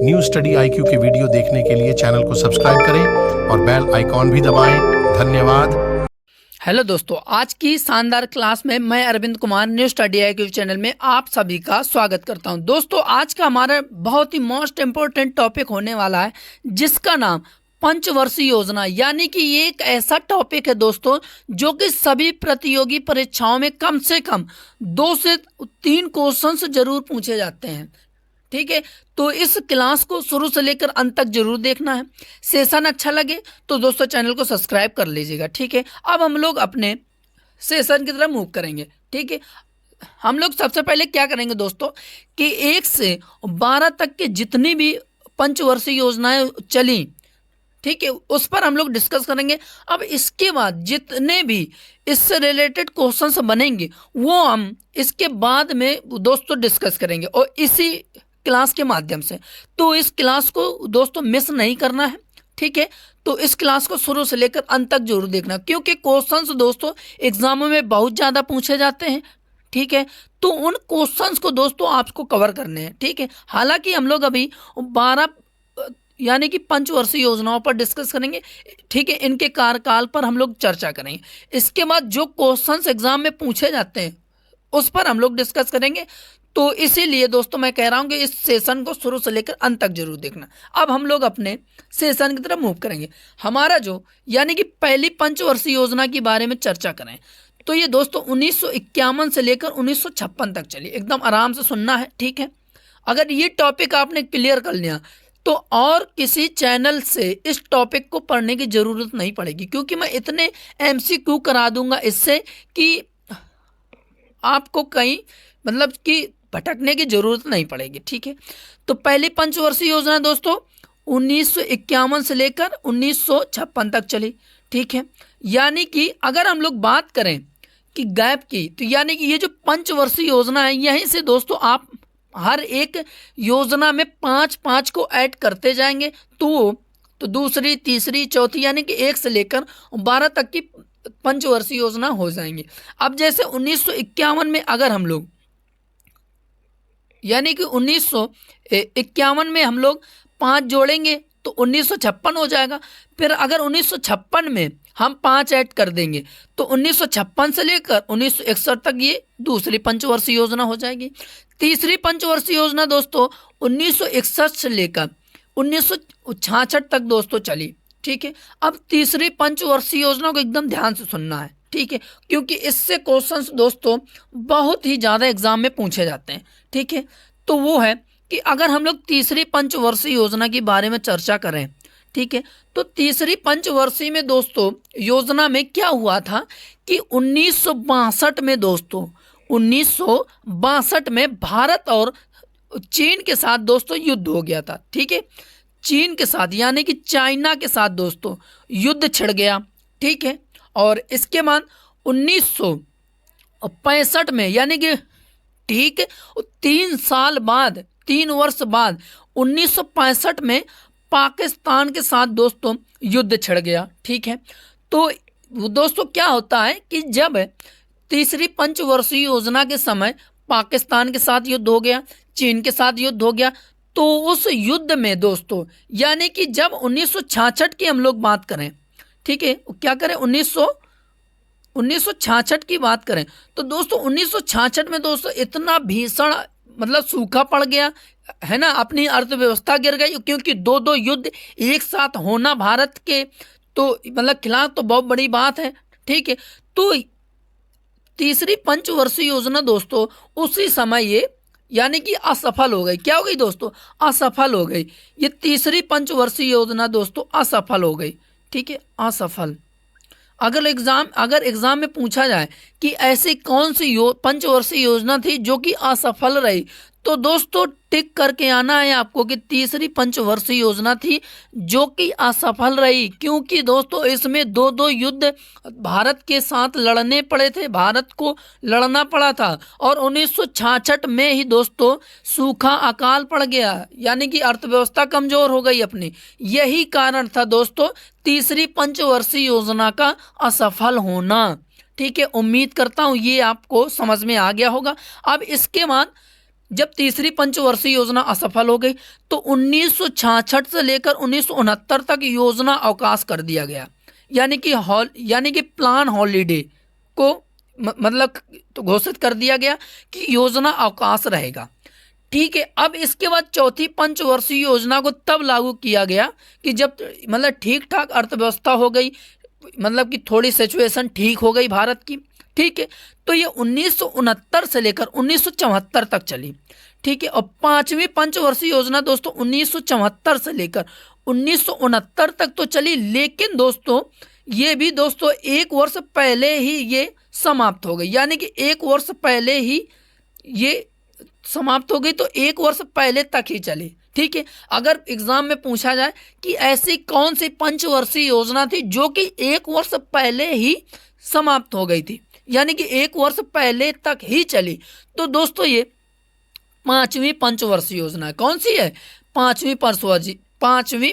New study IQ के video देखने के लिए चैनल को सब्सक्राइब करें और बेल आइकॉन भी दबाएं। धन्यवाद। हेलो दोस्तों, आज की शानदार क्लास में मैं Arvind Kumar new study IQ channel में आप सभी का स्वागत करता हूं। दोस्तों, आज का हमारा बहुत ही मोस्ट इम्पोर्टेंट टॉपिक होने वाला है, जिसका नाम पंचवर्षीय योजना, यानी कि ये एक ऐसा टॉपिक है दोस्तों जो कि सभी प्रतियोगी परीक्षाओं में कम से कम 2 से 3 क्वेश्चंस जरूर पूछे जाते हैं। ठीक है, तो इस क्लास को शुरू से लेकर अंत तक जरूर देखना है। सेशन अच्छा लगे तो दोस्तों चैनल को सब्सक्राइब कर लीजिएगा। ठीक है, अब हम लोग अपने सेशन की तरफ मूव करेंगे। ठीक है, हम लोग सबसे पहले क्या करेंगे दोस्तों कि 1 से 12 तक के जितनी भी पंचवर्षीय योजनाएं चली, ठीक है, उस पर हम लोग डिस्कस करेंगे। अब इसके बाद जितने भी इससे रिलेटेड क्वेश्चंस बनेंगे वो हम इसके बाद में दोस्तों डिस्कस करेंगे, और इसी क्लास के माध्यम से। तो इस क्लास को दोस्तों मिस नहीं करना है। ठीक है, तो इस क्लास को शुरू से लेकर अंत तक जरूर देखना, क्योंकि क्वेश्चंस दोस्तों एग्जामों में बहुत ज़्यादा पूछे जाते हैं। ठीक है, तो उन क्वेश्चंस को दोस्तों आपको कवर करने हैं। ठीक है, हालांकि हम लोग अभी 12 यानी कि पंचवर्षीय योजनाओं पर डिस्कस करेंगे। ठीक है, इनके कार्यकाल पर हम लोग चर्चा करेंगे। इसके बाद जो क्वेश्चंस एग्जाम में पूछे जाते हैं उस पर हम लोग डिस्कस करेंगे। तो इसीलिए दोस्तों मैं कह रहा हूं कि इस सेशन को शुरू से लेकर अंत तक जरूर देखना। अब हम लोग अपने सेशन की तरफ मूव करेंगे। हमारा जो यानी कि पहली पंचवर्षीय योजना के बारे में चर्चा करें तो ये दोस्तों 1951 से लेकर 1956 तक चली। एकदम आराम से सुनना है। ठीक है, अगर ये टॉपिक आपने क्लियर कर लिया तो और किसी चैनल से इस टॉपिक को पढ़ने की ज़रूरत नहीं पड़ेगी, क्योंकि मैं इतने MCQ करा दूंगा इससे कि आपको कहीं मतलब कि भटकने की ज़रूरत नहीं पड़ेगी। ठीक है, तो पहली पंचवर्षीय योजना दोस्तों 1951 से लेकर 1956 तक चली। ठीक है, यानी कि अगर हम लोग बात करें कि गैप की, तो यानी कि ये जो पंचवर्षीय योजना है यहीं से दोस्तों आप हर एक योजना में 5-5 को ऐड करते जाएंगे तो दूसरी, तीसरी, चौथी यानी कि 1 से लेकर 12 तक की पंचवर्षीय योजना हो जाएंगी। अब जैसे 1951 में अगर हम लोग यानी कि 1951 में हम लोग 5 जोड़ेंगे तो 1956 हो जाएगा। फिर अगर 1956 में हम 5 ऐड कर देंगे तो 1956 से लेकर 1961 तक ये दूसरी पंचवर्षीय योजना हो जाएगी। तीसरी पंचवर्षीय योजना दोस्तों 1961 से लेकर 1966 तक दोस्तों चली। ठीक है, अब तीसरी पंचवर्षीय योजना को एकदम ध्यान से सुनना है। ठीक है, क्योंकि इससे क्वेश्चंस दोस्तों बहुत ही ज़्यादा एग्जाम में पूछे जाते हैं। ठीक है, तो वो है कि अगर हम लोग तीसरी पंचवर्षीय योजना के बारे में चर्चा करें, ठीक है, तो तीसरी पंचवर्षीय में दोस्तों योजना में क्या हुआ था कि 1962 में दोस्तों 1962 में भारत और चीन के साथ दोस्तों युद्ध हो गया था। ठीक है, चीन के साथ यानी कि चाइना के साथ दोस्तों युद्ध छिड़ गया। ठीक है, और इसके बाद 1965 में यानी कि ठीक 3 वर्ष बाद 1965 में पाकिस्तान के साथ दोस्तों युद्ध छिड़ गया। ठीक है, तो दोस्तों क्या होता है कि जब तीसरी पंचवर्षीय योजना के समय पाकिस्तान के साथ युद्ध हो गया, चीन के साथ युद्ध हो गया, तो उस युद्ध में दोस्तों यानी कि जब 1966 की हम लोग बात करें, ठीक है, क्या करें 1966 की बात करें तो दोस्तों 1966 में दोस्तों इतना भीषण मतलब सूखा पड़ गया है ना, अपनी अर्थव्यवस्था गिर गई, क्योंकि 2 युद्ध एक साथ होना भारत के तो मतलब खिलाफ तो बहुत बड़ी बात है। ठीक है, तो तीसरी पंचवर्षीय योजना दोस्तों उसी समय ये यानी कि असफल हो गई। क्या हो गई दोस्तों? असफल हो गई। ये तीसरी पंचवर्षीय योजना दोस्तों असफल हो गई। ठीक है, असफल। अगर एग्जाम में पूछा जाए कि ऐसी कौन सी पंचवर्षीय योजना थी जो कि असफल रही, तो दोस्तों टिक करके आना है आपको कि तीसरी पंचवर्षीय योजना थी जो कि असफल रही, क्योंकि दोस्तों इसमें 2 युद्ध भारत के साथ लड़ने पड़े थे, भारत को लड़ना पड़ा था, और 1966 में ही दोस्तों सूखा अकाल पड़ गया, यानी कि अर्थव्यवस्था कमजोर हो गई अपनी। यही कारण था दोस्तों तीसरी पंचवर्षीय योजना का असफल होना। ठीक है, उम्मीद करता हूँ ये आपको समझ में आ गया होगा। अब इसके बाद जब तीसरी पंचवर्षीय योजना असफल हो गई तो 1966 से लेकर 1969 तक योजना अवकाश कर दिया गया, यानी कि प्लान हॉलीडे को मतलब तो घोषित कर दिया गया कि योजना अवकाश रहेगा। ठीक है, अब इसके बाद चौथी पंचवर्षीय योजना को तब लागू किया गया कि जब मतलब ठीक ठाक अर्थव्यवस्था हो गई, मतलब कि थोड़ी सिचुएशन ठीक हो गई भारत की। ठीक है, तो ये 1969 से लेकर 1974 तक चली। ठीक है, और पांचवी पंचवर्षीय योजना दोस्तों 1974 से लेकर 1969 तक तो चली, लेकिन दोस्तों ये भी दोस्तों एक वर्ष पहले ही ये समाप्त हो गई, यानी कि एक वर्ष पहले ही ये समाप्त हो गई, तो एक वर्ष पहले तक ही चली। ठीक है, अगर एग्जाम में पूछा जाए कि ऐसी कौन सी पंचवर्षीय योजना थी जो कि एक वर्ष पहले ही समाप्त हो गई थी, यानी कि एक वर्ष पहले तक ही चली, तो दोस्तों ये पांचवी पंचवर्षीय योजना है। कौन सी है? पांचवी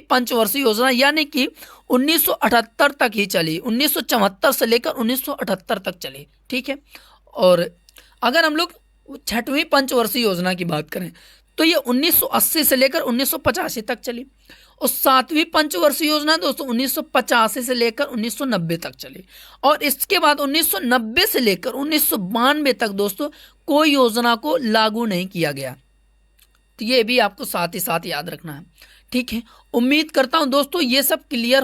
पंचवर्षीय योजना, यानी कि 1978 तक ही चली, 1974 से लेकर 1978 तक चली। ठीक है, और अगर हम लोग छठवीं पंचवर्षीय योजना की बात करें तो ये 1980 से लेकर 1985 तक चली, और सातवीं पंचवर्षीय योजना दोस्तों 1985 से लेकर 1990 तक चली, और इसके बाद 1990 से लेकर 1992 तक दोस्तों कोई योजना को लागू नहीं किया गया। तो ये भी आपको साथ ही साथ याद रखना है। ठीक है, उम्मीद करता हूं दोस्तों ये सब क्लियर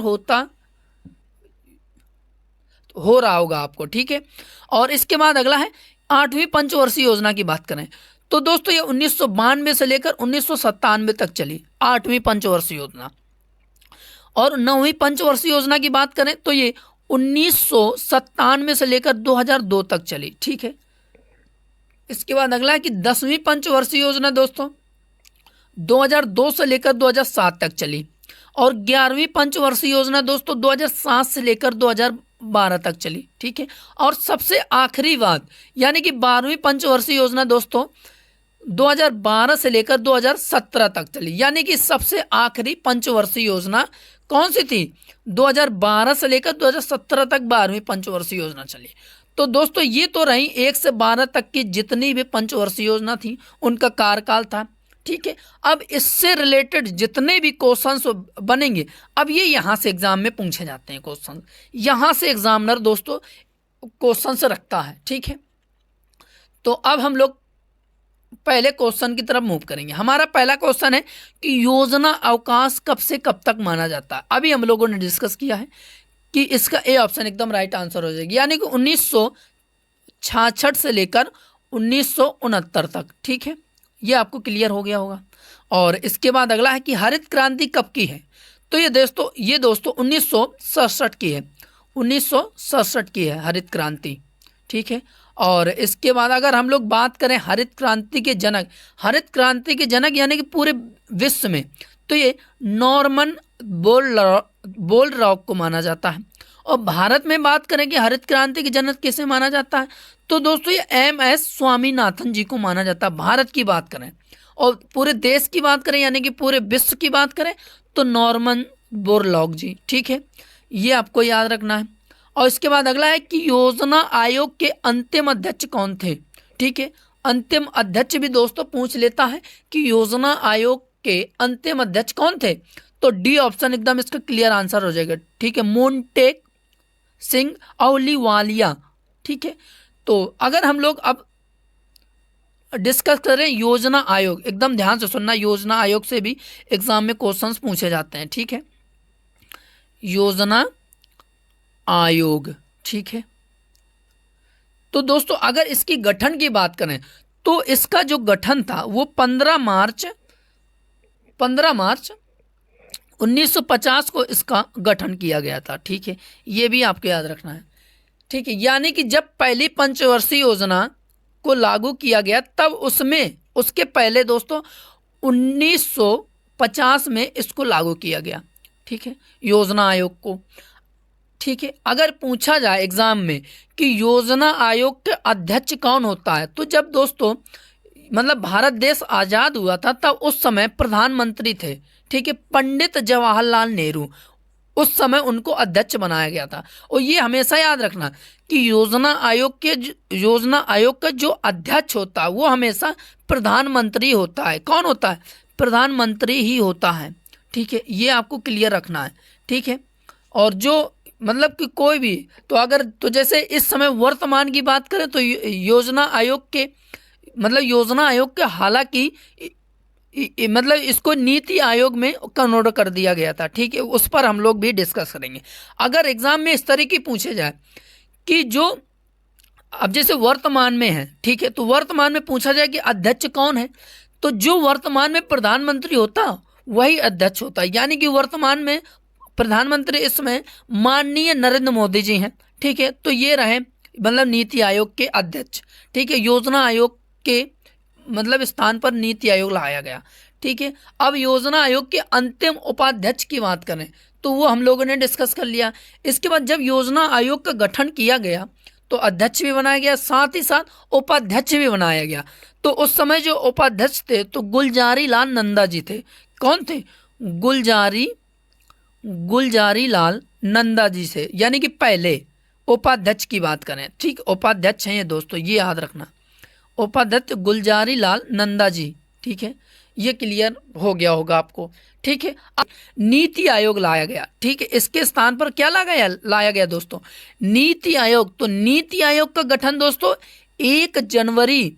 हो रहा होगा आपको। ठीक है, और इसके बाद अगला है आठवीं पंचवर्षीय योजना की बात करें तो दोस्तों ये 1992 से लेकर 1997 तक चली आठवीं पंचवर्षीय योजना, और नौवीं पंचवर्षीय योजना की बात करें तो ये 1997 से लेकर 2002 तक चली। ठीक है, इसके बाद अगला है कि 10वीं पंचवर्षीय योजना दोस्तों 2002 से लेकर 2007 तक चली, और 11वीं पंचवर्षीय योजना दोस्तों 2007 से लेकर 2012 तक चली। ठीक है, और सबसे आखिरी बात यानी कि 12वीं पंचवर्षीय योजना दोस्तों 2012 से लेकर 2017 तक चली, यानी कि सबसे आखिरी पंचवर्षीय योजना कौन सी थी? 2012 से लेकर 2017 तक 12वीं पंचवर्षीय योजना चली। तो दोस्तों ये तो रही 1 से 12 तक की जितनी भी पंचवर्षीय योजना थी उनका कार्यकाल था। ठीक है, अब इससे रिलेटेड जितने भी क्वेश्चंस बनेंगे, अब ये यहाँ से एग्जाम में पूछे जाते हैं क्वेश्चन, यहाँ से एग्जामिनर दोस्तों क्वेश्चंस रखता है। ठीक है, तो अब हम लोग पहले क्वेश्चन की तरफ मूव करेंगे। हमारा पहला क्वेश्चन है कि योजना अवकाश कब से कब तक माना जाता है। अभी हम लोगों ने डिस्कस किया है कि इसका ए ऑप्शन एकदम राइट आंसर हो जाएगी, यानी कि 1966 से लेकर 1969 तक। ठीक है, ये आपको क्लियर हो गया होगा। और इसके बाद अगला है कि हरित क्रांति कब की है, तो ये दोस्तों 1967 की है, 1967 की है हरित क्रांति। ठीक है, और इसके बाद अगर हम लोग बात करें हरित क्रांति के जनक यानी कि पूरे विश्व में, तो ये नॉर्मन बोरलॉग को माना जाता है। और भारत में बात करें कि हरित क्रांति के जनक किसे माना जाता है, तो दोस्तों ये MS स्वामीनाथन जी को माना जाता है। भारत की बात करें और पूरे देश की बात करें यानी कि पूरे विश्व की बात करें तो नॉर्मन बोरलॉग जी। ठीक है, ये आपको याद रखना है। और इसके बाद अगला है कि योजना आयोग के अंतिम अध्यक्ष कौन थे। ठीक है, अंतिम अध्यक्ष भी दोस्तों पूछ लेता है कि योजना आयोग के अंतिम अध्यक्ष कौन थे, तो डी ऑप्शन एकदम इसका क्लियर आंसर हो जाएगा। ठीक है, मोंटेक सिंह अहलूवालिया। ठीक है, तो अगर हम लोग अब डिस्कस करें योजना आयोग, एकदम ध्यान से सुनना, योजना आयोग से भी एग्जाम में क्वेश्चंस पूछे जाते हैं। ठीक है, योजना आयोग। ठीक है, तो दोस्तों अगर इसकी गठन की बात करें तो इसका जो गठन था वो 15 मार्च 1950 को इसका गठन किया गया था। ठीक है, ये भी आपको याद रखना है। ठीक है, यानी कि जब पहली पंचवर्षीय योजना को लागू किया गया तब उसके पहले दोस्तों 1950 में इसको लागू किया गया। ठीक है, योजना आयोग को। ठीक है, अगर पूछा जाए एग्जाम में कि योजना आयोग के अध्यक्ष कौन होता है, तो जब दोस्तों मतलब भारत देश आज़ाद हुआ था तब उस समय प्रधानमंत्री थे। ठीक है, पंडित जवाहरलाल नेहरू। उस समय उनको अध्यक्ष बनाया गया था। और ये हमेशा याद रखना कि योजना आयोग का जो अध्यक्ष होता है वो हमेशा प्रधानमंत्री होता है। कौन होता है? प्रधानमंत्री ही होता है। ठीक है, ये आपको क्लियर रखना है। ठीक है, और जो मतलब कि कोई भी तो जैसे इस समय वर्तमान की बात करें तो योजना आयोग के हालांकि मतलब इसको नीति आयोग में कन्वर्ट कर दिया गया था। ठीक है, उस पर हम लोग भी डिस्कस करेंगे। अगर एग्जाम में इस तरह की पूछे जाए कि जो अब जैसे वर्तमान में है, ठीक है, तो वर्तमान में पूछा जाए कि अध्यक्ष कौन है, तो जो वर्तमान में प्रधानमंत्री होता वही अध्यक्ष होता है। यानी कि वर्तमान में प्रधानमंत्री इसमें माननीय नरेंद्र मोदी जी हैं। ठीक है, तो ये रहे मतलब नीति आयोग के अध्यक्ष। ठीक है, योजना आयोग के मतलब स्थान पर नीति आयोग लाया गया। ठीक है, अब योजना आयोग के अंतिम उपाध्यक्ष की बात करें तो वो हम लोगों ने डिस्कस कर लिया। इसके बाद जब योजना आयोग का गठन किया गया तो अध्यक्ष भी बनाया गया, साथ ही साथ उपाध्यक्ष भी बनाया गया। तो उस समय जो उपाध्यक्ष थे तो गुलजारी लाल नंदा जी थे। कौन थे? गुलजारी लाल नंदा जी से, यानी कि पहले उपाध्यक्ष की बात करें। ठीक, उपाध्यक्ष हैं ये दोस्तों, ये याद रखना, उपाध्यक्ष गुलजारी लाल नंदा जी। ठीक है, ये क्लियर हो गया होगा आपको। ठीक है, अब नीति आयोग लाया गया। ठीक है, इसके स्थान पर क्या लाया गया दोस्तों? नीति आयोग। तो नीति आयोग का गठन दोस्तों 1 जनवरी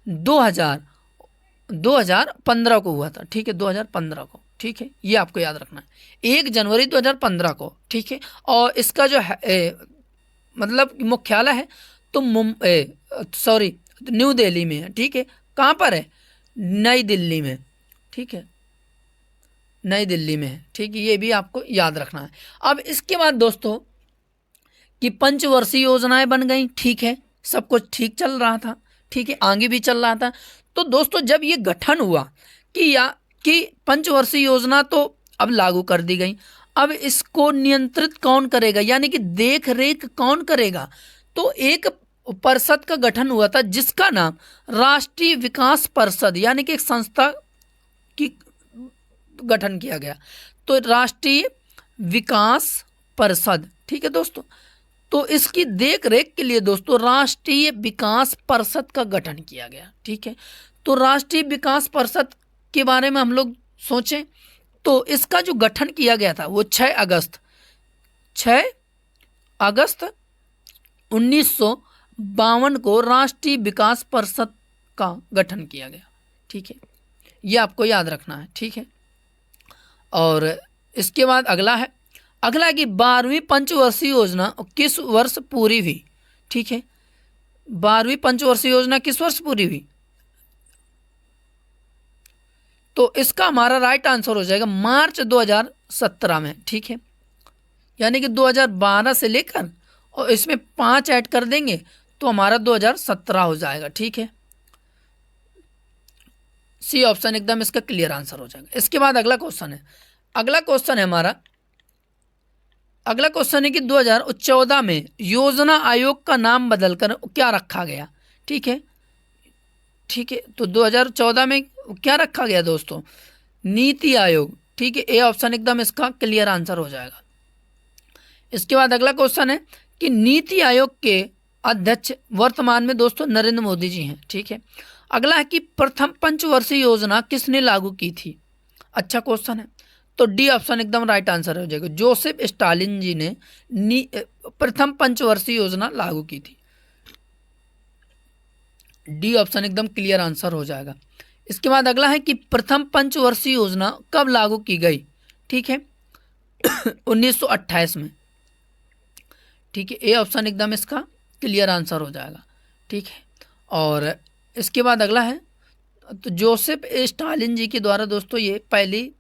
2015 को हुआ था। ठीक है, 2015 को। ठीक है, ये आपको याद रखना है, 1 जनवरी 2015 को। ठीक है, और इसका जो है मतलब मुख्यालय है तो न्यू दिल्ली में है। ठीक है, कहाँ पर है? नई दिल्ली में। ठीक है, नई दिल्ली में है। ठीक है, ये भी आपको याद रखना है। अब इसके बाद दोस्तों कि पंचवर्षीय योजनाएं बन गई। ठीक है, सब कुछ ठीक चल रहा था। ठीक है, आगे भी चल रहा था। तो दोस्तों जब ये गठन हुआ कि पंचवर्षीय योजना तो अब लागू कर दी गई, अब इसको नियंत्रित कौन करेगा, यानी कि देख रेख कौन करेगा? तो एक परिषद का गठन हुआ था जिसका नाम राष्ट्रीय विकास परिषद, यानी कि एक संस्था की गठन किया गया। तो राष्ट्रीय विकास परिषद। ठीक है दोस्तों, तो इसकी देख रेख के लिए दोस्तों राष्ट्रीय विकास परिषद का गठन किया गया। ठीक है, तो राष्ट्रीय विकास परिषद के बारे में हम लोग सोचें तो इसका जो गठन किया गया था वो 6 अगस्त 1952 को राष्ट्रीय विकास परिषद का गठन किया गया। ठीक है, ये आपको याद रखना है। ठीक है, और इसके बाद अगला है कि 12वीं पंचवर्षीय योजना किस वर्ष पूरी हुई? ठीक है, 12वीं पंचवर्षीय योजना किस वर्ष पूरी हुई? तो इसका हमारा राइट आंसर हो जाएगा मार्च 2017 में। ठीक है, यानी कि 2012 से लेकर और इसमें 5 ऐड कर देंगे तो हमारा 2017 हो जाएगा। ठीक है, सी ऑप्शन एकदम इसका क्लियर आंसर हो जाएगा। इसके बाद अगला क्वेश्चन है अगला क्वेश्चन है कि 2014 में योजना आयोग का नाम बदलकर क्या रखा गया? ठीक है, तो 2014 में क्या रखा गया दोस्तों? नीति आयोग। ठीक है, ए ऑप्शन एकदम इसका क्लियर आंसर हो जाएगा। इसके बाद अगला क्वेश्चन है कि नीति आयोग के अध्यक्ष वर्तमान में दोस्तों नरेंद्र मोदी जी हैं। ठीक है, अगला है कि प्रथम पंचवर्षीय योजना किसने लागू की थी? अच्छा क्वेश्चन है, तो डी ऑप्शन एकदम राइट आंसर हो जाएगा। जोसेफ स्टालिन जी ने प्रथम पंचवर्षीय योजना लागू की थी। डी ऑप्शन एकदम क्लियर आंसर हो जाएगा। इसके बाद अगला है कि प्रथम पंचवर्षीय योजना कब लागू की गई? ठीक है, 1928 में। ठीक है, ए ऑप्शन एकदम इसका क्लियर आंसर हो जाएगा। ठीक है, और इसके बाद अगला है तो जोसेफ स्टालिन जी के द्वारा दोस्तों ये पहली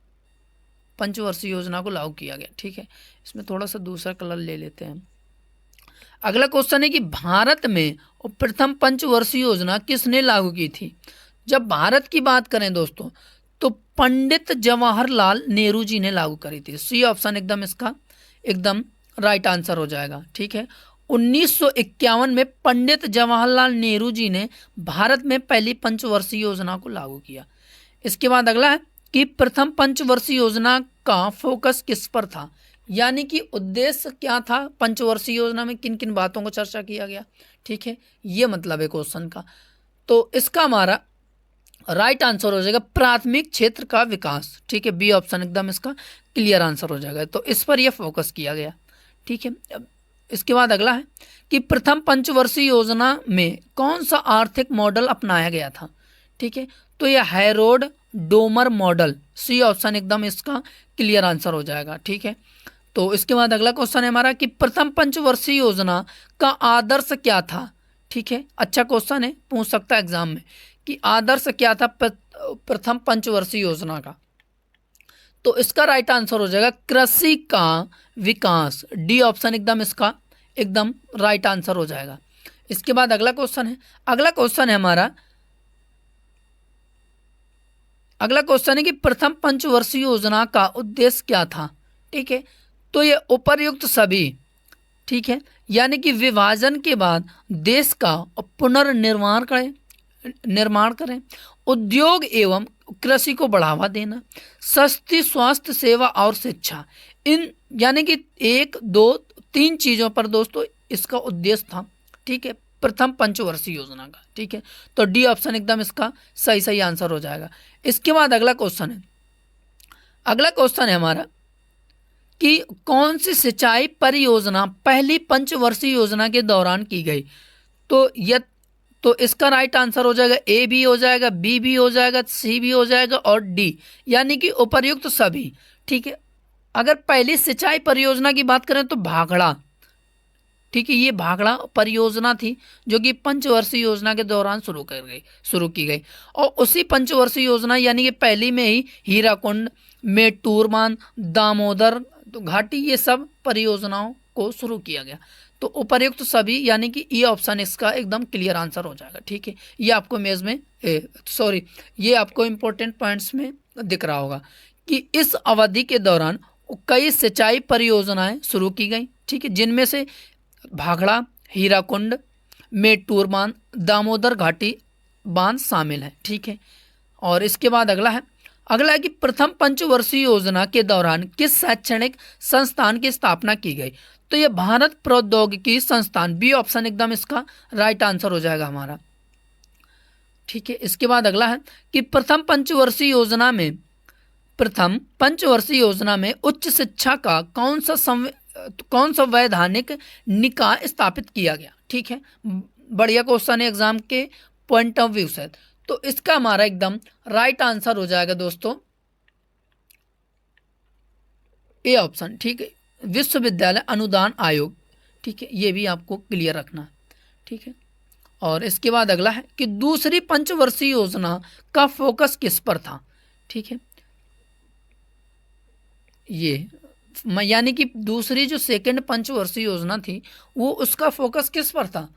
पंचवर्षीय योजना को लागू किया गया। ठीक है, इसमें थोड़ा सा दूसरा कलर ले लेते हैं। अगला क्वेश्चन है कि भारत में प्रथम पंचवर्षीय योजना किसने लागू की थी? जब भारत की बात करें दोस्तों तो पंडित जवाहरलाल नेहरू जी ने लागू करी थी। सी ऑप्शन एकदम इसका एकदम राइट आंसर हो जाएगा। ठीक है, 1951 में पंडित जवाहरलाल नेहरू जी ने भारत में पहली पंचवर्षीय योजना को लागू किया। इसके बाद अगला है कि प्रथम पंचवर्षीय योजना का फोकस किस पर था? यानी कि उद्देश्य क्या था पंचवर्षीय योजना में, किन किन बातों को चर्चा किया गया। ठीक है, ये मतलब है क्वेश्चन का। तो इसका हमारा राइट आंसर हो जाएगा प्राथमिक क्षेत्र का विकास। ठीक है, बी ऑप्शन एकदम इसका क्लियर आंसर हो जाएगा। तो इस पर यह फोकस किया गया। ठीक है, अब इसके बाद अगला है कि प्रथम पंचवर्षीय योजना में कौन सा आर्थिक मॉडल अपनाया गया था। ठीक है, तो यह Harrod Domar model, C option एकदम इसका क्लियर आंसर हो जाएगा। ठीक है, तो इसके बाद अगला क्वेश्चन है हमारा कि प्रथम पंचवर्षीय योजना का आदर्श क्या था। ठीक है, अच्छा क्वेश्चन है, पूछ सकता है एग्जाम में कि आदर्श क्या था प्रथम पंचवर्षीय योजना का। तो इसका राइट आंसर हो जाएगा कृषि का विकास, डी ऑप्शन एकदम इसका एकदम राइट आंसर हो जाएगा। इसके बाद अगला क्वेश्चन है, अगला क्वेश्चन है हमारा, अगला क्वेश्चन है कि प्रथम पंचवर्षीय योजना का उद्देश्य क्या था। ठीक है, तो ये उपर्युक्त सभी, ठीक है, यानी कि विभाजन के बाद देश का पुनर्निर्माण करें, उद्योग एवं कृषि को बढ़ावा देना, सस्ती स्वास्थ्य सेवा और शिक्षा, इन यानी कि 1 2 3 चीज़ों पर दोस्तों इसका उद्देश्य था। ठीक है, प्रथम पंचवर्षीय योजना का। ठीक है, तो डी ऑप्शन एकदम इसका सही आंसर हो जाएगा। इसके बाद अगला क्वेश्चन है, अगला क्वेश्चन है हमारा कि कौन सी सिंचाई परियोजना पहली पंचवर्षीय योजना के दौरान की गई। तो इसका राइट आंसर हो जाएगा ए भी हो जाएगा, बी भी हो जाएगा, सी भी हो जाएगा और डी, यानी कि उपर्युक्त सभी। ठीक है, अगर पहली सिंचाई परियोजना की बात करें तो भाखड़ा, ठीक है, ये भाखड़ा परियोजना थी जो कि पंचवर्षीय योजना के दौरान शुरू की गई। और उसी पंचवर्षीय योजना यानी कि पहली में ही हीराकुंड, मेटूर बांध, दामोदर घाटी, ये सब परियोजनाओं को शुरू किया गया। तो उपर्युक्त सभी यानी कि ये ऑप्शन इसका एकदम क्लियर आंसर हो जाएगा। ठीक है, ये आपको इमेज में ये आपको इंपॉर्टेंट पॉइंट्स में दिख रहा होगा कि इस अवधि के दौरान कई सिंचाई परियोजनाएं शुरू की गई। ठीक है, जिनमें से भाखड़ा, हीराकुंड, मेटूर बांध, दामोदर घाटी बांध शामिल है। ठीक है, और इसके बाद अगला है कि प्रथम पंचवर्षीय योजना के दौरान किस शैक्षणिक संस्थान की स्थापना की गई। तो ये भारत प्रौद्योगिकी संस्थान, बी ऑप्शन एकदम इसका राइट आंसर हो जाएगा हमारा। ठीक है, इसके बाद अगला है कि प्रथम पंचवर्षीय योजना में उच्च शिक्षा का कौन सा वैधानिक निकाय स्थापित किया गया। ठीक है, बढ़िया क्वेश्चन है एग्जाम के पॉइंट ऑफ व्यू से। तो इसका हमारा एकदम राइट आंसर हो जाएगा दोस्तों ए ऑप्शन। ठीक है, विश्वविद्यालय अनुदान आयोग। ठीक है, ये भी आपको क्लियर रखना है। ठीक है, और इसके बाद अगला है कि दूसरी पंचवर्षीय योजना का फोकस किस पर था। ठीक है, ये यानी कि दूसरी जो सेकंड पंचवर्षीय योजना थी वो उसका फोकस किस पर था।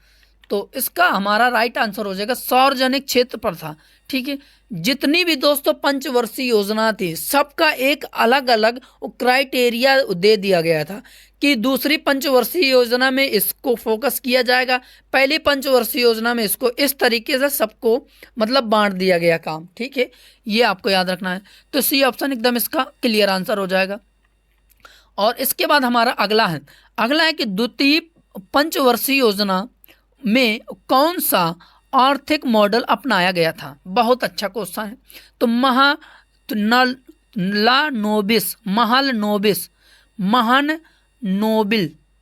तो इसका हमारा राइट आंसर हो जाएगा सार्वजनिक क्षेत्र पर था। ठीक है, जितनी भी दोस्तों पंचवर्षीय योजना थी सबका एक अलग अलग क्राइटेरिया दे दिया गया था कि दूसरी पंचवर्षीय योजना में इसको फोकस किया जाएगा, पहली पंचवर्षीय योजना में इसको इस तरीके से सबको मतलब बांट दिया गया काम। ठीक है, ये आपको याद रखना है। तो सी ऑप्शन एकदम इसका क्लियर आंसर हो जाएगा। और इसके बाद हमारा अगला है कि द्वितीय पंचवर्षीय योजना में कौन सा आर्थिक मॉडल अपनाया गया था। बहुत अच्छा क्वेश्चन है। तो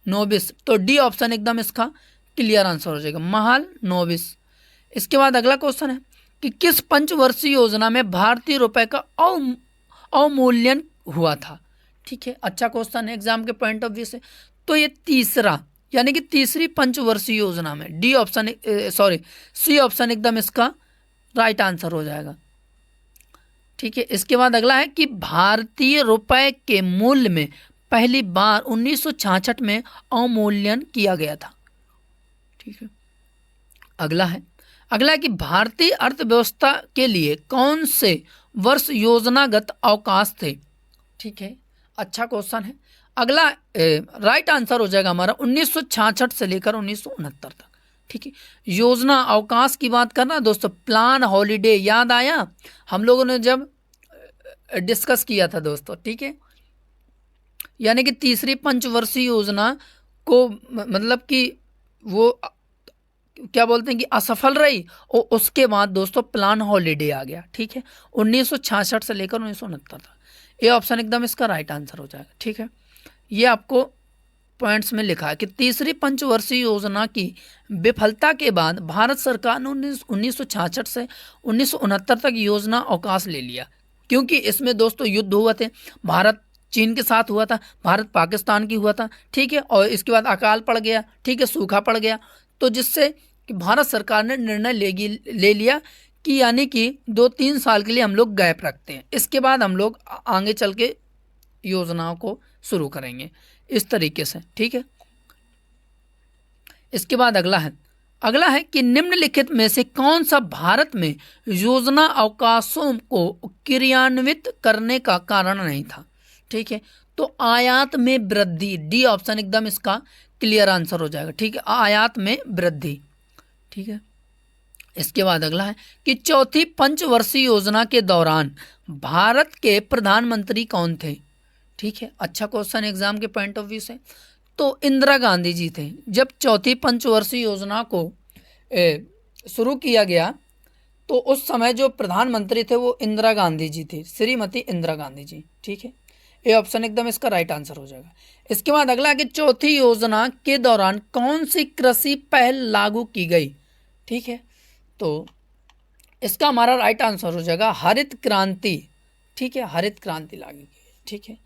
नोबिस, तो डी ऑप्शन एकदम इसका क्लियर आंसर हो जाएगा, महाल नोबिस। इसके बाद अगला क्वेश्चन है कि किस पंचवर्षीय योजना में भारतीय रुपए का अवमूल्यन हुआ था। ठीक है, अच्छा क्वेश्चन है एग्जाम के पॉइंट ऑफ व्यू से। तो ये तीसरा यानी कि तीसरी पंचवर्षीय योजना में सी ऑप्शन एकदम इसका राइट आंसर हो जाएगा। ठीक है, इसके बाद अगला है कि भारतीय रुपए के मूल्य में पहली बार 1966 में अवमूल्यन किया गया था। ठीक है, अगला है कि भारतीय अर्थव्यवस्था के लिए कौन से वर्ष योजनागत अवकाश थे। ठीक है, अच्छा क्वेश्चन है। अगला राइट आंसर हो जाएगा हमारा 1966 से लेकर 1969 तक। ठीक है, योजना अवकाश की बात करना दोस्तों, प्लान हॉलीडे याद आया हम लोगों ने जब डिस्कस किया था दोस्तों। ठीक है, यानी कि तीसरी पंचवर्षीय योजना को मतलब कि वो क्या बोलते हैं कि असफल रही, और उसके बाद दोस्तों प्लान हॉलीडे आ गया। ठीक है, 1966 से लेकर 1969 तक। ये ऑप्शन एकदम इसका राइट आंसर हो जाएगा। ठीक है, ये आपको पॉइंट्स में लिखा है कि तीसरी पंचवर्षीय योजना की विफलता के बाद भारत सरकार ने 1966 से 1969 तक योजना अवकाश ले लिया, क्योंकि इसमें दोस्तों युद्ध हुआ थे। भारत चीन के साथ हुआ था, भारत पाकिस्तान की हुआ था। ठीक है, और इसके बाद अकाल पड़ गया। ठीक है, सूखा पड़ गया, तो जिससे कि भारत सरकार ने निर्णय ले लिया कि यानी कि 2-3 साल के लिए हम लोग गैप रखते हैं, इसके बाद हम लोग आगे चल के योजनाओं को शुरू करेंगे इस तरीके से। ठीक है, इसके बाद अगला है कि निम्नलिखित में से कौन सा भारत में योजना अवकाशों को क्रियान्वित करने का कारण नहीं था। ठीक है, तो आयात में वृद्धि, डी ऑप्शन एकदम इसका क्लियर आंसर हो जाएगा। ठीक है, आयात में वृद्धि। ठीक है, इसके बाद अगला है कि चौथी पंचवर्षीय योजना के दौरान भारत के प्रधानमंत्री कौन थे। ठीक है, अच्छा क्वेश्चन एग्जाम के पॉइंट ऑफ व्यू से। तो इंदिरा गांधी जी थे। जब चौथी पंचवर्षीय योजना को शुरू किया गया तो उस समय जो प्रधानमंत्री थे वो इंदिरा गांधी जी थे, श्रीमती इंदिरा गांधी जी। ठीक है, ये ऑप्शन एकदम इसका राइट आंसर हो जाएगा। इसके बाद अगला है कि चौथी योजना के दौरान कौन सी कृषि पहल लागू की गई। ठीक है, तो इसका हमारा राइट आंसर हो जाएगा हरित क्रांति। ठीक है, हरित क्रांति लागू की गई। ठीक है,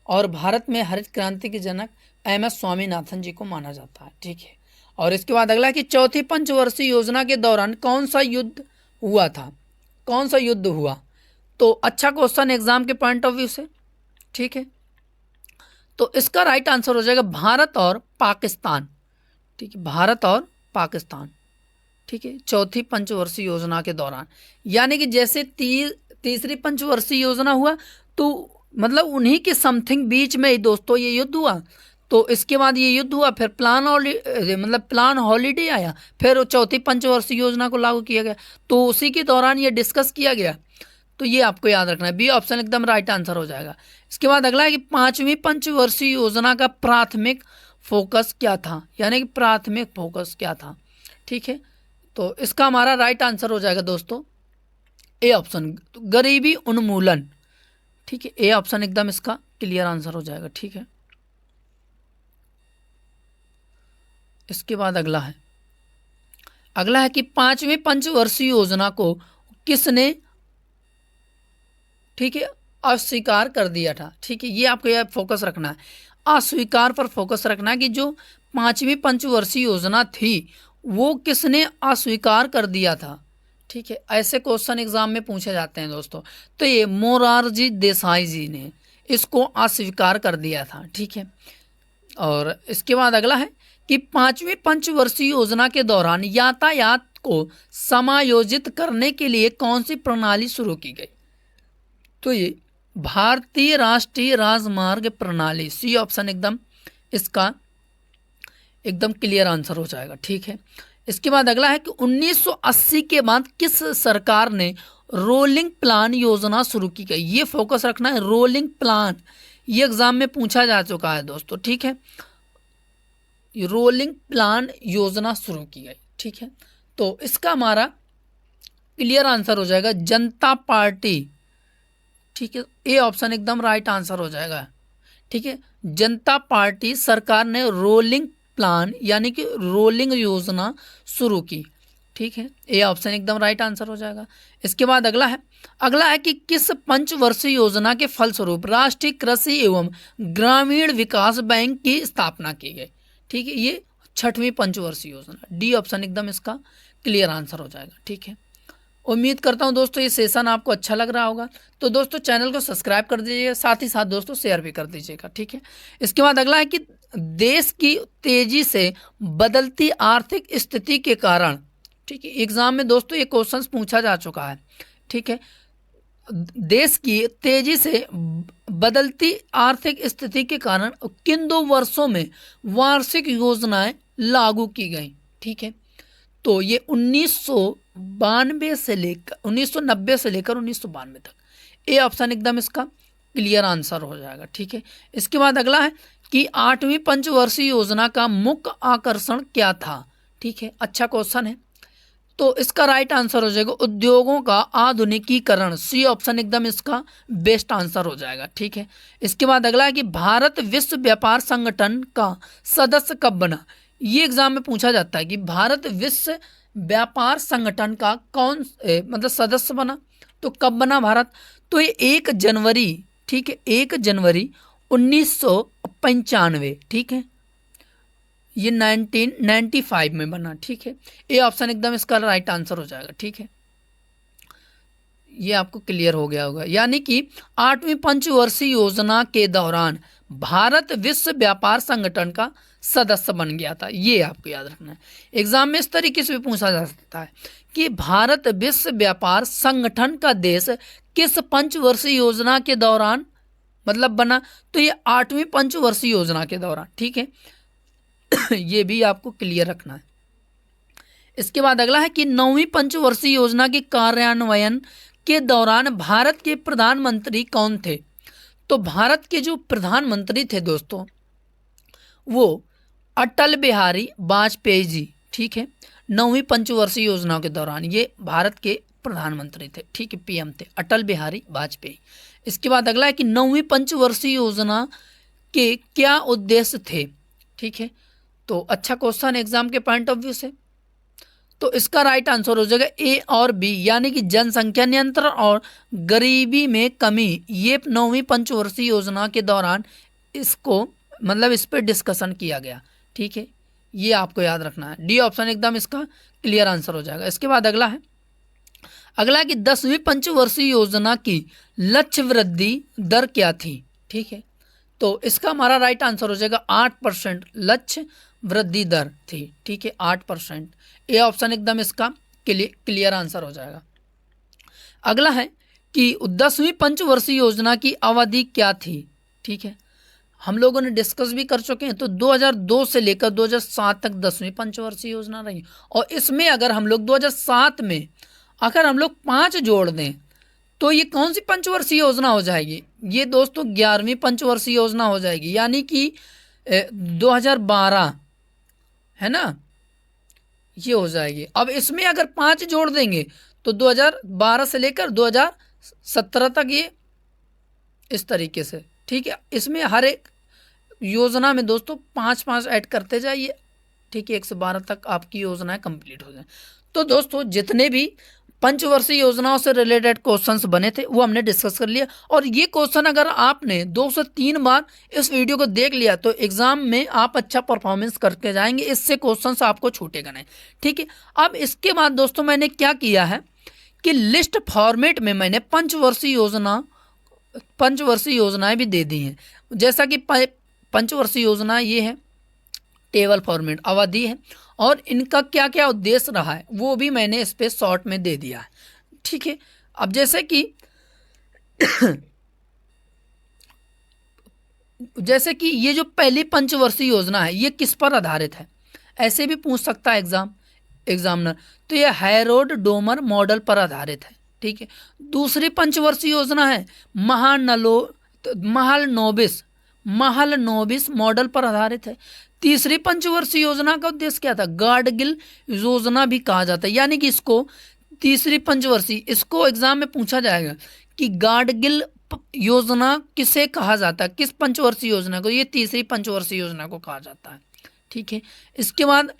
और भारत में हरित क्रांति के जनक एम.एस. स्वामीनाथन जी को माना जाता है। ठीक है, और इसके बाद अगला है कि चौथी पंचवर्षीय योजना के दौरान कौन सा युद्ध हुआ था, कौन सा युद्ध हुआ। तो अच्छा क्वेश्चन एग्जाम के पॉइंट ऑफ व्यू से। ठीक है, तो इसका राइट आंसर हो जाएगा भारत और पाकिस्तान। ठीक है, भारत और पाकिस्तान। ठीक है, चौथी पंचवर्षीय योजना के दौरान, यानी कि जैसे तीसरी पंचवर्षीय योजना हुआ तो मतलब उन्हीं के समथिंग बीच में ही दोस्तों ये युद्ध हुआ। तो इसके बाद ये युद्ध हुआ, फिर प्लान हॉलीडे आया, फिर चौथी पंचवर्षीय योजना को लागू किया गया, तो उसी के दौरान ये डिस्कस किया गया। तो ये आपको याद रखना है, बी ऑप्शन एकदम राइट आंसर हो जाएगा। इसके बाद अगला है कि पांचवी पंचवर्षीय योजना का प्राथमिक फोकस क्या था, यानी कि प्राथमिक फोकस क्या था। ठीक है, तो इसका हमारा राइट आंसर हो जाएगा दोस्तों ए ऑप्शन, गरीबी उन्मूलन। ठीक है, ए ऑप्शन एकदम इसका क्लियर आंसर हो जाएगा। ठीक है, इसके बाद अगला है कि पांचवी पंचवर्षीय योजना को किसने ठीक है अस्वीकार कर दिया था। ठीक है, ये आपको यह फोकस रखना है, अस्वीकार पर फोकस रखना है कि जो पांचवी पंचवर्षीय योजना थी वो किसने अस्वीकार कर दिया था। ठीक है, ऐसे क्वेश्चन एग्जाम में पूछे जाते हैं दोस्तों। तो ये मोरारजी देसाई जी ने इसको अस्वीकार कर दिया था। ठीक है, और इसके बाद अगला है कि पांचवी पंचवर्षीय योजना के दौरान यातायात को समायोजित करने के लिए कौन सी प्रणाली शुरू की गई। तो ये भारतीय राष्ट्रीय राजमार्ग प्रणाली, सी ऑप्शन एकदम इसका एकदम क्लियर आंसर हो जाएगा। ठीक है, इसके बाद अगला है कि 1980 के बाद किस सरकार ने रोलिंग प्लान योजना शुरू की गई। ये फोकस रखना है, रोलिंग प्लान, ये एग्जाम में पूछा जा चुका है दोस्तों। ठीक है, रोलिंग प्लान योजना शुरू की गई। ठीक है, तो इसका हमारा क्लियर आंसर हो जाएगा जनता पार्टी। ठीक है, ए ऑप्शन एकदम राइट आंसर हो जाएगा। ठीक है, जनता पार्टी सरकार ने रोलिंग प्लान यानी कि रोलिंग योजना शुरू की। ठीक है, ए ऑप्शन एकदम राइट आंसर हो जाएगा। इसके बाद अगला है कि किस पंचवर्षीय योजना के फलस्वरूप राष्ट्रीय कृषि एवं ग्रामीण विकास बैंक की स्थापना की गई। ठीक है, ये छठवीं पंचवर्षीय योजना, डी ऑप्शन एकदम इसका क्लियर आंसर हो जाएगा। ठीक है, उम्मीद करता हूं दोस्तों ये सेशन आपको अच्छा लग रहा होगा। तो दोस्तों चैनल को सब्सक्राइब कर दीजिएगा, साथ ही साथ दोस्तों शेयर भी कर दीजिएगा। ठीक है, इसके बाद अगला है कि देश की तेजी से बदलती आर्थिक स्थिति के कारण, ठीक है, एग्जाम में दोस्तों ये क्वेश्चन पूछा जा चुका है। ठीक है, देश की तेजी से बदलती आर्थिक स्थिति के कारण किन 2 वर्षों में वार्षिक योजनाएं लागू की गई। ठीक है, तो ये 1990 से लेकर 1992 तक। ए ऑप्शन एकदम इसका क्लियर आंसर हो जाएगा। ठीक है, इसके बाद अगला है कि 8वीं पंचवर्षीय योजना का मुख्य आकर्षण क्या था। ठीक है, अच्छा क्वेश्चन है। तो इसका राइट आंसर हो जाएगा उद्योगों का आधुनिकीकरण। सी ऑप्शन एकदम इसका बेस्ट आंसर हो जाएगा। ठीक है, इसके बाद अगला है कि भारत विश्व व्यापार संगठन का सदस्य कब बना। ये एग्जाम में पूछा जाता है कि भारत विश्व व्यापार संगठन का मतलब सदस्य बना, तो कब बना भारत। तो ये 1 जनवरी, ठीक है, 1 जनवरी 1995, ठीक है, ये 1995 में बना। ठीक है, ये ऑप्शन एकदम इसका राइट आंसर हो जाएगा। ठीक है, ये आपको क्लियर हो गया होगा। यानी कि 8वीं पंचवर्षीय योजना के दौरान भारत विश्व व्यापार संगठन का सदस्य बन गया था। ये आपको याद रखना है। एग्जाम में इस तरीके से भी पूछा जा सकता है कि भारत विश्व व्यापार संगठन का देश किस पंचवर्षीय योजना के दौरान मतलब बना। तो ये 8वीं पंचवर्षीय योजना के दौरान। ठीक है, ये भी आपको क्लियर रखना है। इसके बाद अगला है कि 9वीं पंचवर्षीय योजना के कार्यान्वयन के दौरान भारत के प्रधानमंत्री कौन थे। तो भारत के जो प्रधानमंत्री थे दोस्तों वो अटल बिहारी वाजपेयी जी। ठीक है, 9वीं पंचवर्षीय योजना के दौरान ये भारत के प्रधानमंत्री थे। ठीक है, पीएम थे अटल बिहारी वाजपेयी। इसके बाद अगला है कि 9वीं पंचवर्षीय योजना के क्या उद्देश्य थे। ठीक है, तो अच्छा क्वेश्चन एग्जाम के पॉइंट ऑफ व्यू से। तो इसका राइट आंसर हो जाएगा ए और बी, यानी कि जनसंख्या नियंत्रण और गरीबी में कमी। ये 9वीं पंचवर्षीय योजना के दौरान इसको मतलब इस पर डिस्कशन किया गया। ठीक है, ये आपको याद रखना है। डी ऑप्शन एकदम इसका क्लियर आंसर हो जाएगा। इसके बाद अगला है कि 10वीं पंचवर्षीय योजना की लक्ष्य वृद्धि दर क्या थी। ठीक है, तो इसका हमारा राइट आंसर हो जाएगा 8% लक्ष्य वृद्धि दर थी। ठीक है, 8%। ए ऑप्शन एकदम इसका क्लियर आंसर हो जाएगा। अगला है कि 10वीं पंचवर्षीय योजना की अवधि क्या थी। ठीक है, हम लोगों ने डिस्कस भी कर चुके हैं। तो 2002 से लेकर 2007 तक 10वीं पंचवर्षीय योजना रही। और इसमें अगर हम लोग 2007 में अगर हम लोग 5 जोड़ दें तो ये कौन सी पंचवर्षीय योजना हो जाएगी। ये दोस्तों 11वीं पंचवर्षीय योजना हो जाएगी, यानी कि 2012 है ना, ये हो जाएगी। अब इसमें अगर 5 जोड़ देंगे तो 2012 से लेकर 2017 तक ये इस तरीके से। ठीक है, इसमें हर एक योजना में दोस्तों 5-5 ऐड करते जाइए। ठीक है, 112 तक आपकी योजनाएं कंप्लीट हो जाए। तो दोस्तों जितने भी पंचवर्षीय योजनाओं से रिलेटेड क्वेश्चंस बने थे वो हमने डिस्कस कर लिया। और ये क्वेश्चन अगर आपने 2 से 3 बार इस वीडियो को देख लिया तो एग्जाम में आप अच्छा परफॉर्मेंस करके जाएंगे, इससे क्वेश्चंस आपको छूटेगा नहीं। ठीक है, अब इसके बाद दोस्तों मैंने क्या किया है कि लिस्ट फॉर्मेट में मैंने पंचवर्षीय योजनाएं भी दे दी हैं। जैसा कि पंचवर्षीय योजना ये है, टेबल फॉर्मेट, अवधि है और इनका क्या क्या उद्देश्य रहा है वो भी मैंने इस पे शॉर्ट में दे दिया है। ठीक है, अब जैसे कि ये जो पहली पंचवर्षीय योजना है ये किस पर आधारित है, ऐसे भी पूछ सकता है एग्जामिनर। तो ये हैरोल्ड डोमर मॉडल पर आधारित है। ठीक है, दूसरी पंचवर्षीय योजना है महालनोबिस मॉडल पर आधारित है। तीसरी पंचवर्षीय योजना का उद्देश्य क्या था, गार्डगिल योजना भी कहा जाता है। यानी कि इसको तीसरी पंचवर्षीय, इसको एग्जाम में पूछा जाएगा कि गार्डगिल योजना किसे कहा जाता है, किस पंचवर्षीय योजना को। ये तीसरी पंचवर्षीय योजना को कहा जाता है। ठीक है, इसके बाद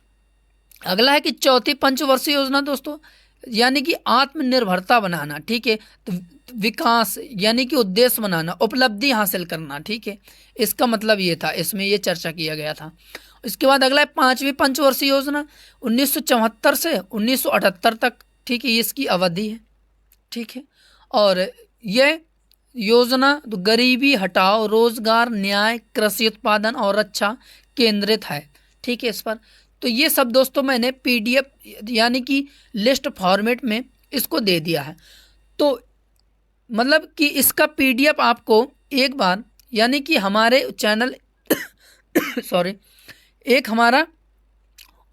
अगला है कि चौथी पंचवर्षीय योजना दोस्तों यानी कि आत्मनिर्भरता बनाना। ठीक है, तो विकास यानी कि उद्देश्य बनाना, उपलब्धि हासिल करना। ठीक है, इसका मतलब ये था, इसमें ये चर्चा किया गया था। इसके बाद अगला है 5वीं पंचवर्षीय योजना 1974 से 1978 तक। ठीक है, इसकी अवधि है। ठीक है, और यह योजना तो गरीबी हटाओ, रोजगार, न्याय, कृषि उत्पादन और रक्षा केंद्रित है। ठीक है, इस पर तो ये सब दोस्तों मैंने PDF यानी कि लिस्ट फॉर्मेट में इसको दे दिया है। तो मतलब कि इसका PDF आपको एक बार यानी कि हमारे चैनल एक हमारा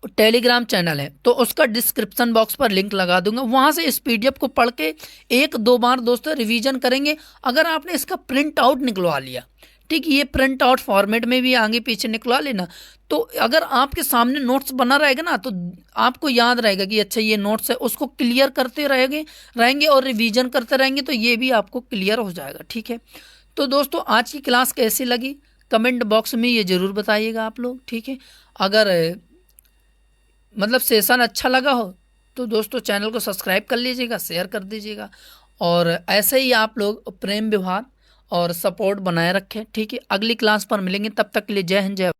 टेलीग्राम चैनल है, तो उसका डिस्क्रिप्शन बॉक्स पर लिंक लगा दूंगा, वहाँ से इस पीडीएफ को पढ़ के 1-2 बार दोस्तों रिवीजन करेंगे। अगर आपने इसका प्रिंट आउट निकलवा लिया, ठीक, ये प्रिंट आउट फॉर्मेट में भी आगे पीछे निकलवा लेना, तो अगर आपके सामने नोट्स बना रहेगा ना, तो आपको याद रहेगा कि अच्छा ये नोट्स है, उसको क्लियर करते रहेंगे और रिवीजन करते रहेंगे, तो ये भी आपको क्लियर हो जाएगा। ठीक है, तो दोस्तों आज की क्लास कैसी लगी कमेंट बॉक्स में ये ज़रूर बताइएगा आप लोग। ठीक है, अगर मतलब सेशन अच्छा लगा हो तो दोस्तों चैनल को सब्सक्राइब कर लीजिएगा, शेयर कर दीजिएगा, और ऐसे ही आप लोग प्रेम व्यवहार और सपोर्ट बनाए रखें। ठीक है, अगली क्लास पर मिलेंगे, तब तक के लिए जय हिंद जय।